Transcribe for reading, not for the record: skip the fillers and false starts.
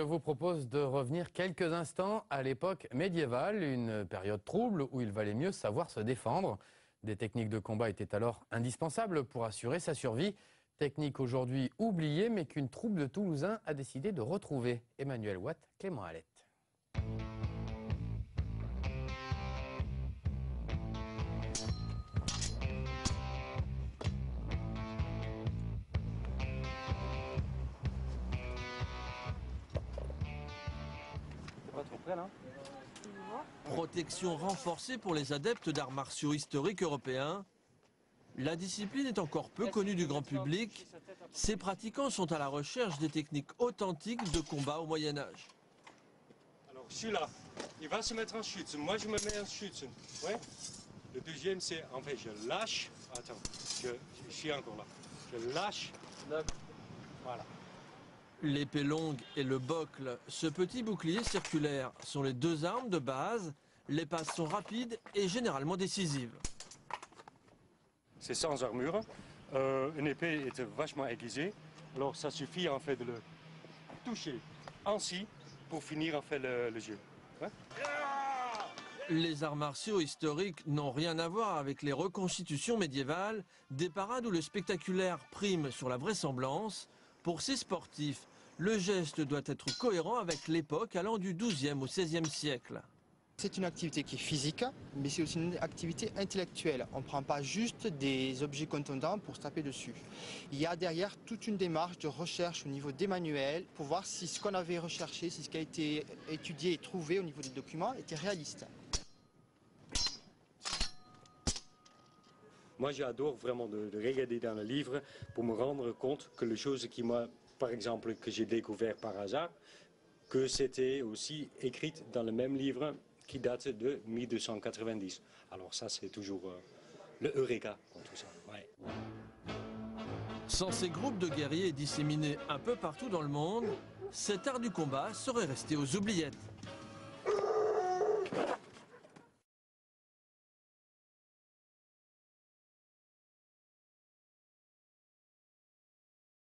vous propose de revenir quelques instants à l'époque médiévale, une période trouble où il valait mieux savoir se défendre. Des techniques de combat étaient alors indispensables pour assurer sa survie. Technique aujourd'hui oubliée, mais qu'une troupe de Toulousains a décidé de retrouver. Emmanuel Watt, Clément Hallette. Protection renforcée pour les adeptes d'arts martiaux historiques européens. La discipline est encore peu connue du grand public. Ses pratiquants sont à la recherche des techniques authentiques de combat au Moyen-Âge. Alors celui-là, il va se mettre en schützen. Moi je me mets en schützen. Ouais. Le deuxième c'est, en fait je lâche. Attends, je suis encore là. Je lâche. Voilà. L'épée longue et le bocle, ce petit bouclier circulaire, sont les deux armes de base. Les passes sont rapides et généralement décisives. C'est sans armure. Une épée est vachement aiguisée. Alors ça suffit en fait de le toucher ainsi pour finir en fait le jeu. Ouais. Les arts martiaux historiques n'ont rien à voir avec les reconstitutions médiévales, des parades où le spectaculaire prime sur la vraisemblance. Pour ces sportifs, le geste doit être cohérent avec l'époque allant du XIIe au XVIe siècle. C'est une activité qui est physique, mais c'est aussi une activité intellectuelle. On ne prend pas juste des objets contondants pour se taper dessus. Il y a derrière toute une démarche de recherche au niveau des manuels pour voir si ce qu'on avait recherché, si ce qui a été étudié et trouvé au niveau des documents était réaliste. Moi j'adore vraiment de regarder dans le livre pour me rendre compte que les choses qui moi, par exemple, que j'ai découvert par hasard, que c'était aussi écrite dans le même livre qui date de 1290. Alors ça c'est toujours le Eureka dans tout ça. Ouais. Sans ces groupes de guerriers disséminés un peu partout dans le monde, cet art du combat serait resté aux oubliettes.